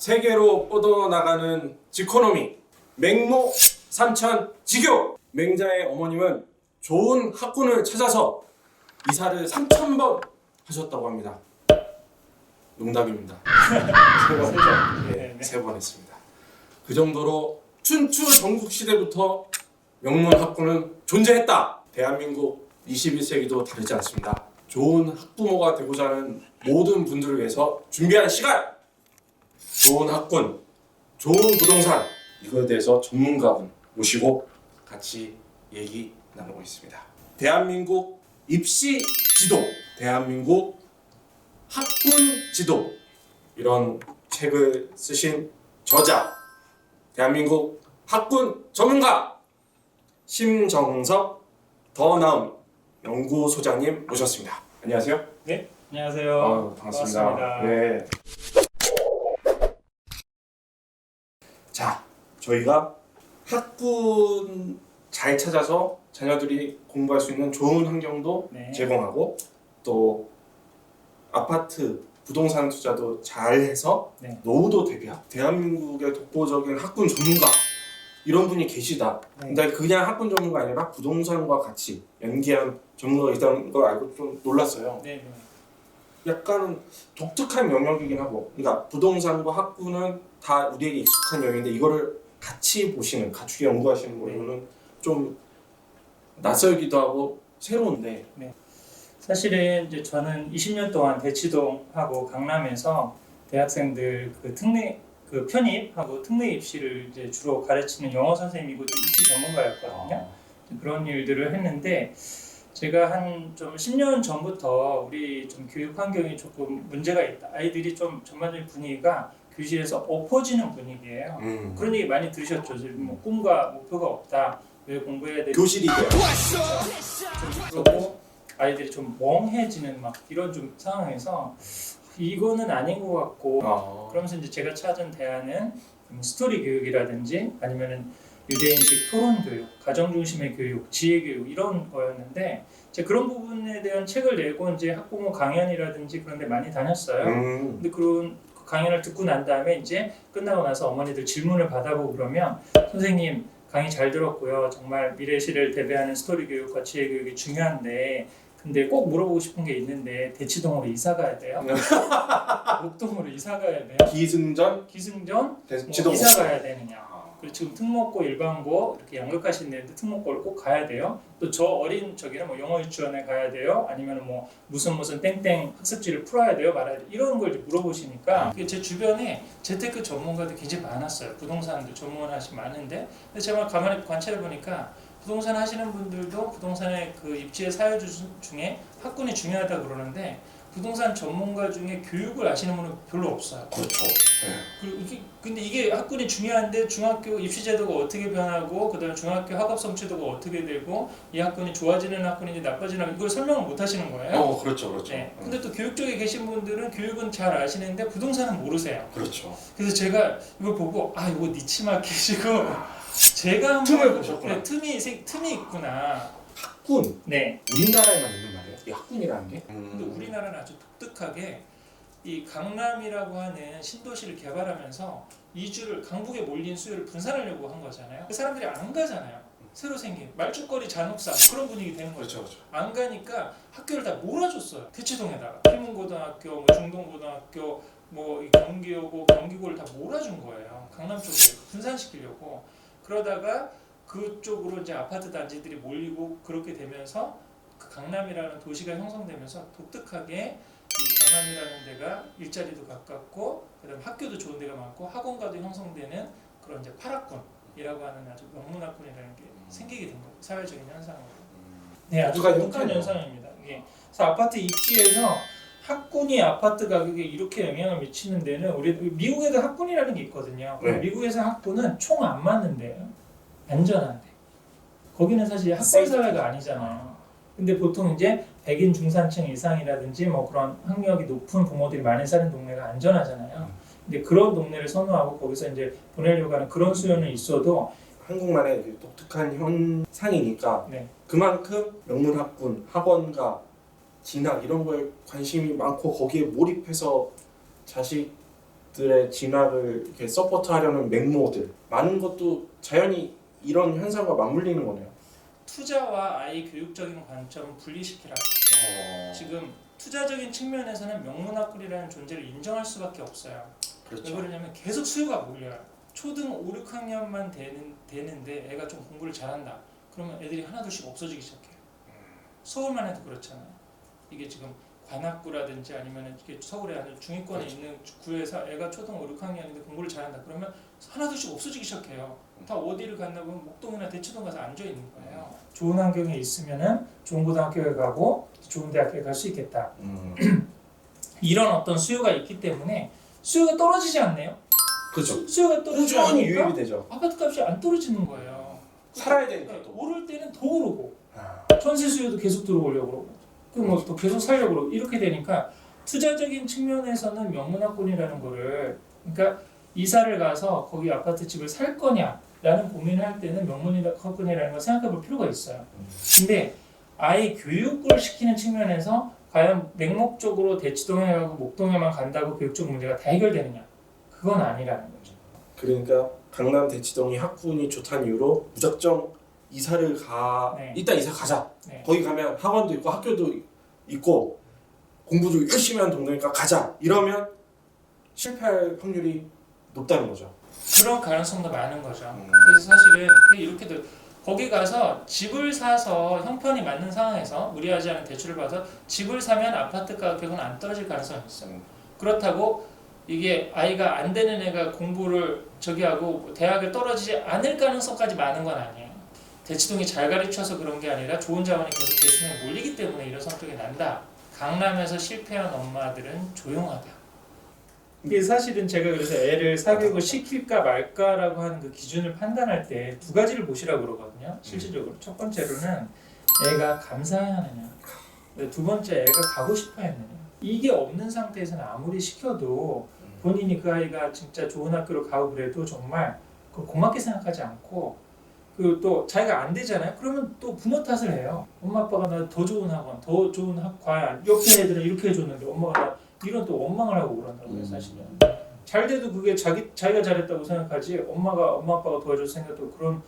세계로 뻗어나가는 지코노미 맹모 삼천 지교. 맹자의 어머님은 좋은 학군을 찾아서 이사를 3,000번 하셨다고 합니다. 농담입니다. 3번 했죠? 네, 3번 했습니다. 그 정도로 춘추 전국 시대부터 명문 학군은 존재했다. 대한민국 21세기도 다르지 않습니다. 좋은 학부모가 되고자 하는 모든 분들을 위해서 준비한 시간! 좋은 학군, 좋은 부동산, 이거에 대해서 전문가분 모시고 같이 얘기 나누고 있습니다. 대한민국 입시 지도, 대한민국 학군 지도, 이런 책을 쓰신 저자, 대한민국 학군 전문가 심정섭 더 나음 연구소장님 모셨습니다. 안녕하세요. 네, 안녕하세요. 반갑습니다. 네. 자, 저희가 학군 잘 찾아서 자녀들이 공부할 수 있는 좋은 환경도 제공하고 또 아파트 부동산 투자도 잘 해서 노후도 대비하고 대한민국의 독보적인 학군 전문가 이런 분이 계시다. 근데 그냥 학군 전문가 아니라 부동산과 같이 연계한 전문가가 있다는 걸 알고 좀 놀랐어요. 약간 독특한 영역이긴 하고, 그러니까 부동산과 학군은 다 우리에게 익숙한 영역인데 이거를 같이 보시는, 같이 연구하시는 거는 좀 낯설기도 하고 새로운데. 사실은 이제 저는 20년 동안 대치동하고 강남에서 대학생들 그 편입하고 특례 입시를 이제 주로 가르치는 영어 선생님이고 입시 전문가였거든요. 그런 일들을 했는데 제가 한 좀 10년 전부터 우리 좀 교육 환경이 조금 문제가 있다. 아이들이 좀 전반적인 분위기가 교실에서 엎어지는 분위기예요. 그런 얘기 많이 들으셨죠. 뭐 꿈과 목표가 없다. 왜 공부해야 되지? 교실이 돼요. 좀 그러고 아이들이 좀 멍해지는 막 이런 좀 상황에서 이거는 아닌 것 같고 그러면서 이제 제가 찾은 대안은 스토리 교육이라든지 아니면은 유대인식 토론 교육, 가정 중심의 교육, 지혜 교육 이런 거였는데 제가 그런 부분에 대한 책을 내고 이제 학부모 강연이라든지 그런 데 많이 다녔어요. 근데 그런 강연을 듣고 난 다음에 이제 끝나고 나서 어머니들 질문을 받아보고 그러면 선생님 강의 잘 들었고요. 정말 미래 시대를 대비하는 스토리 교육과 지혜 교육이 중요한데 근데 꼭 물어보고 싶은 게 있는데 대치동으로 이사 가야 돼요? 목동으로 이사 가야 돼요? 기승전 뭐 이사 가야 되느냐? 그리고 지금 특목고 일반고 이렇게 양극화시는데 특목고를 꼭 가야 돼요. 또 저 어린 저기는 뭐 영어 유치원에 가야 돼요. 아니면 뭐 무슨 땡땡 학습지를 풀어야 돼요. 말아야 돼요. 이런 걸 물어보시니까 제 주변에 재테크 전문가들 굉장히 많았어요. 부동산도 전문하신 많은데 근데 제가 가만히 관찰해 보니까 부동산 하시는 분들도 부동산의 그 입지의 사유주 중에 학군이 중요하다 그러는데 부동산 전문가 중에 교육을 아시는 분은 별로 없어요. 그렇죠. 그리고 근데 이게 학군이 중요한데 중학교 입시 제도가 어떻게 변하고 그다음에 중학교 학업 성취도가 어떻게 되고 이 학군이 좋아지는 학군인지 나빠지는 학군 이걸 설명을 못 하시는 거예요. 그렇죠. 네. 근데 또 교육 쪽에 계신 분들은 교육은 잘 아시는데 부동산은 모르세요. 그렇죠. 그래서 제가 이걸 보고 이거 니치 마켓이고 제가 틈을 보셨구나. 틈이 있구나. 학군. 우리나라에만 있는 말이에요. 이 학군이라는 게. 근데 우리나라는 아주 독특하게 이 강남이라고 하는 신도시를 개발하면서 이주를 강북에 몰린 수요를 분산하려고 한 거잖아요. 그 사람들이 안 가잖아요. 새로 생긴 말죽거리 잔혹사 그런 분위기 되는 거죠. 그렇죠. 안 가니까 학교를 다 몰아줬어요. 대치동에다가 필문고등학교, 뭐 중동고등학교, 뭐 경기여고, 경기고를 다 몰아준 거예요. 강남 쪽에 분산시키려고. 그러다가 그쪽으로 이제 아파트 단지들이 몰리고 그렇게 되면서 그 강남이라는 도시가 형성되면서 독특하게 이 강남이라는 데가 일자리도 가깝고 그다음 학교도 좋은 데가 많고 학원가도 형성되는 그런 이제 파락군이라고 하는 아주 명문학군이라는 게 생기게 된 거예요. 사회적인 현상으로. 네, 아주 독특한 현상입니다. 이게 그래서 아파트 입지에서 학군이 아파트 가격에 이렇게 영향을 미치는 데는 우리 미국에도 학군이라는 게 있거든요. 미국에서 학군은 총 안 맞는데요. 안전한데. 거기는 사실 학벌 사회가 아니잖아요. 근데 보통 이제 백인 중산층 이상이라든지 뭐 그런 학력이 높은 부모들이 많이 사는 동네가 안전하잖아요. 근데 그런 동네를 선호하고 거기서 이제 보내려고 하는 그런 수요는 있어도 한국만의 독특한 현상이니까 그만큼 명문학군, 학원가, 진학 이런 거에 관심이 많고 거기에 몰입해서 자식 자녀들의 진학을 이렇게 서포트하려는 맥모들 많은 것도 자연히 이런 현상과 맞물리는 거네요. 투자와 아이 교육적인 관점을 분리시키라. 지금 투자적인 측면에서는 명문학군이라는 존재를 인정할 수밖에 없어요. 그렇죠. 왜 그러냐면 계속 수요가 몰려요. 초등 5, 6학년만 되는데 애가 좀 공부를 잘한다. 그러면 애들이 하나둘씩 없어지기 시작해요. 서울만 해도 그렇잖아요. 이게 지금 관악구라든지 아니면 이게 서울에 아니라 중위권에 그렇죠. 있는 구에서 애가 초등 5, 6학년인데 공부를 잘한다. 그러면 하나둘씩 없어지기 시작해요. 다 어디를 갔나 보면 목동이나 대치동 가서 앉아 있는 거예요. 좋은 환경에 있으면은 좋은 고등학교에 가고 좋은 대학교에 갈 수 있겠다. 이런 어떤 수요가 있기 때문에 수요가 떨어지지 않네요. 그렇죠. 수요가 떨어지지 꾸준히 않으니까 유입이 되죠. 아파트 값이 안 떨어지는 거예요. 살아야 되니까 또. 오를 때는 더 오르고 아, 전세 수요도 계속 들어오려고 그러고 그럼 또 계속 살려고 그러고 이렇게 되니까 투자적인 측면에서는 명문학군이라는 거를 그러니까 이사를 가서 거기 아파트 집을 살 거냐라는 고민을 할 때는 명문학군이라는 걸 생각해 볼 필요가 있어요. 근데 아이 교육을 시키는 측면에서 과연 맹목적으로 대치동에 가고 목동에만 간다고 교육적 문제가 다 해결되느냐? 그건 아니라는 거죠. 그러니까 강남 대치동이 학군이 좋다는 이유로 무작정 이사를 네. 일단 이사 가자. 네. 거기 가면 학원도 있고 학교도 있고 공부도 열심히 하는 동네니까 가자. 이러면 실패할 확률이 높다는 거죠. 그런 가능성도 많은 거죠. 그래서 사실은 이렇게도 거기 가서 집을 사서 형편이 맞는 상황에서 무리하지 않은 대출을 받아서 집을 사면 아파트 가격은 안 떨어질 가능성이 있어요. 그렇다고 이게 아이가 안 되는 애가 공부를 저기 하고 대학을 떨어지지 않을 가능성까지 많은 건 아니에요. 대치동이 잘 가르쳐서 그런 게 아니라 좋은 자원이 계속 대치동에 몰리기 때문에 이런 성격이 난다. 강남에서 실패한 엄마들은 조용하다. 이게 사실은 제가 그래서 애를 사교육을 시킬까 말까라고 하는 그 기준을 판단할 때 두 가지를 보시라고 그러거든요. 실질적으로 첫 번째로는 애가 감사해야 하느냐, 두 번째 애가 가고 싶어 했느냐. 이게 없는 상태에서는 아무리 시켜도 본인이 그 아이가 진짜 좋은 학교로 가고 그래도 정말 고맙게 생각하지 않고 그 또 자기가 안 되잖아요. 그러면 또 부모 탓을 해요. 엄마 아빠가 나 더 좋은 학원, 더 좋은 과외, 옆에 애들은 이렇게 해줬는데 엄마가 나 이런 또 원망을 하고 그런다고요. 사실은 잘 돼도 그게 자기가 잘했다고 생각하지 엄마 아빠가 도와줄 생각도 그런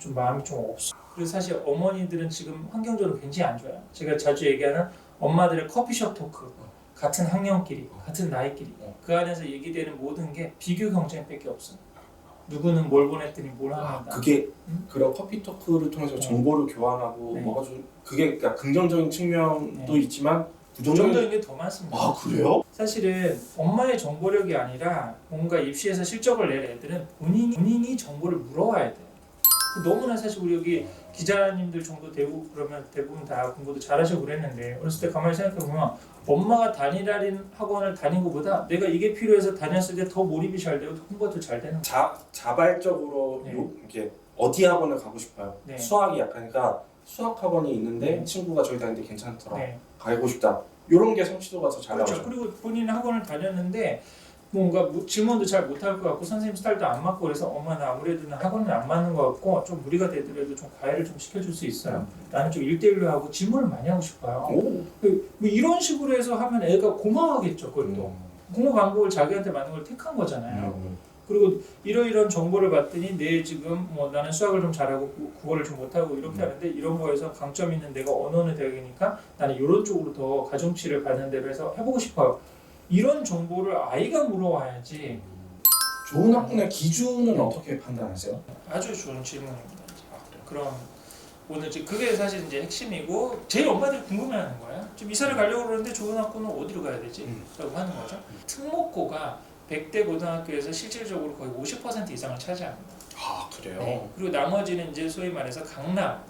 좀 마음이 좀 없어. 그래서 사실 어머니들은 지금 환경적으로 굉장히 안 좋아요. 제가 자주 얘기하는 엄마들의 커피숍 토크, 같은 학년끼리, 같은 나이끼리 그 안에서 얘기되는 모든 게 비교 경쟁밖에 없어. 누구는 뭘 보냈더니 뭘 합니다. 그게 그런 커피 토크를 통해서 정보를 교환하고 네. 뭐가 좀 그게 그러니까 긍정적인 측면도 네. 있지만 부정적인 게 더 많습니다. 아 그래요? 사실은 엄마의 정보력이 아니라 뭔가 입시에서 실적을 낼 애들은 본인이 정보를 물어와야 돼요. 너무나 사실 우리 여기 기자님들 정도 되고 그러면 대부분 다 공부도 잘하시고 그랬는데 어렸을 때 가만히 생각해보면 엄마가 다니라는 학원을 다닌 것보다 내가 이게 필요해서 다녔을 때 더 몰입이 잘 되고 공부가 더 잘 되는 거예요. 자발적으로 네. 이렇게 어디 학원을 가고 싶어요. 네. 수학이 약하니까 수학 학원이 있는데 네. 친구가 저기 다니는데 괜찮더라. 네. 가고 싶다. 이런 게 성취도가 더 잘 그렇죠. 나오죠. 그리고 본인 학원을 다녔는데 뭔가 질문도 잘 못할 것 같고 선생님 스타일도 안 맞고 그래서 엄마 나 아무래도 나 학원은 안 맞는 것 같고 좀 무리가 되더라도 좀 과외를 좀 시켜줄 수 있어요. 나는 좀 1대1로 하고 질문을 많이 하고 싶어요. 오. 뭐 이런 식으로 해서 하면 애가 고마워하겠죠. 그것도 공부 방법을 자기한테 맞는 걸 택한 거잖아요. 그리고 이러이런 정보를 봤더니 내 지금 뭐 나는 수학을 좀 잘하고 국어를 좀 못하고 이렇게 하는데 이런 거에서 강점 있는 데가 어느 대학이니까 나는 이런 쪽으로 더 가중치를 받는 대로 해서 해보고 싶어요. 이런 정보를 아이가 물어와야지. 좋은 학군의 기준은 어떻게 판단하세요? 아주 좋은 질문입니다. 그럼 오늘 지금 그게 사실 이제 핵심이고 제일 엄마들이 궁금해하는 거예요. 지금 이사를 가려고 그러는데 좋은 학교는 어디로 가야 되지? 라고 하는 거죠. 특목고가 100대 고등학교에서 실질적으로 거의 50% 이상을 차지합니다. 아 그래요? 네. 그리고 나머지는 이제 소위 말해서 강남,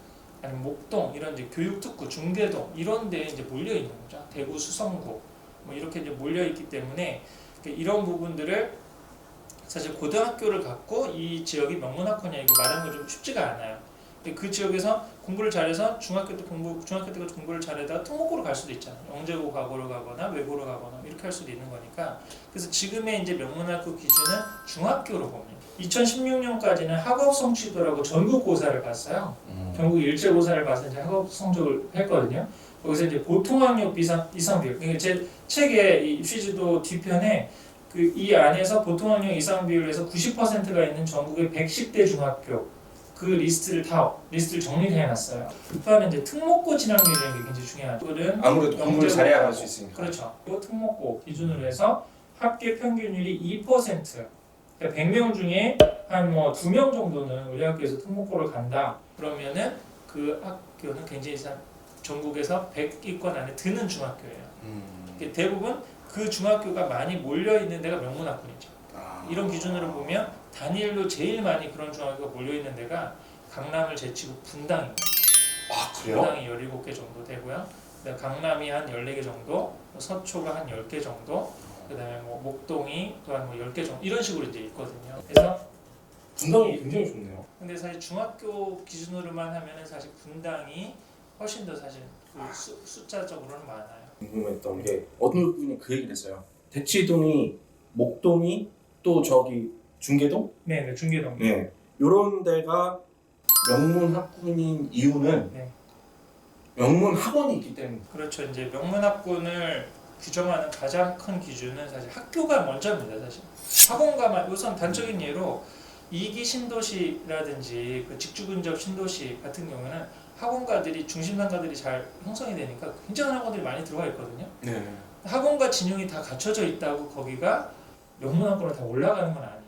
아니면 목동 이런 이제 교육특구, 중계동 이런 데에 이제 몰려 있는 거죠. 대구, 수성구 뭐 이렇게 이제 몰려 있기 때문에 이런 부분들을 사실 고등학교를 갖고 이 지역이 명문학원이야 이거 말하는 건 좀 쉽지가 않아요. 그 지역에서 공부를 잘해서 중학교 때까지 공부를 잘하다가 특목고로 갈 수도 있잖아요. 영재고 과고를 가거나 외고로 가거나 이렇게 할 수도 있는 거니까. 그래서 지금의 이제 명문학교 기준은 중학교로 봅니다. 2016년까지는 학업 성취도라고 전국 고사를 봤어요. 전국 일제 고사를 봐서 이제 학업 성적을 했거든요. 거기서 이제 보통학력 이상 비율. 그러니까 제 책의 이 입시지도 뒤편에 그 이 안에서 보통 학력 이상 비율에서 90%가 있는 전국의 110대 중학교 그 리스트를 정리를 해놨어요. 또 하나 이제 특목고 진학률이라는 게 굉장히 중요하죠. 그거는 아무래도 공부를 잘해야 할 수 있으니까. 그렇죠. 또 특목고 기준으로 해서 합계 평균율이 2%. 그러니까 100명 중에 한 뭐 2명 정도는 우리 학교에서 특목고를 간다. 그러면은 그 학교는 굉장히 전국에서 100위권 안에 드는 중학교예요. 대부분 그 중학교가 많이 몰려 있는 데가 명문학군이죠. 이런 기준으로 보면 단일로 제일 많이 그런 중학교가 몰려 있는 데가 강남을 제치고 분당입니다. 아 그래요? 분당이 17개 정도 되고요. 그다음에 강남이 한 14개 정도, 서초가 한 10개 정도, 그다음에 뭐 목동이 또한 뭐 10개 정도 이런 식으로 이제 있거든요. 그래서 분당이 굉장히 좋네요. 근데 사실 중학교 기준으로만 하면은 사실 분당이 훨씬 더 사실 그 숫자적으로는 많아요. 궁금했던 게 어느 분이 그 얘기를 했어요. 대치동이, 목동이, 또 저기 중계동? 네, 중계동. 네. 요런 데가 명문 학군인 이유는 네. 명문 학원이 있기 때문에. 그렇죠. 이제 명문학군을 규정하는 가장 큰 기준은 사실 학교가 먼저입니다. 사실 학원가만 우선 단적인 예로 이기 신도시라든지 그 직주근접 신도시 같은 경우는 학원가들이 중심상가들이 잘 형성이 되니까 굉장한 학원들이 많이 들어가 있거든요. 네. 학원과 진용이 다 갖춰져 있다고 거기가 명문학군으로 다 올라가는 건 아니에요.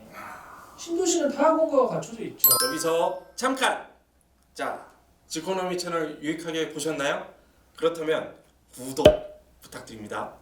신도시는 다 학원가가 갖춰져 있죠. 여기서 잠깐! 자, 지코노미 채널 유익하게 보셨나요? 그렇다면 구독 부탁드립니다.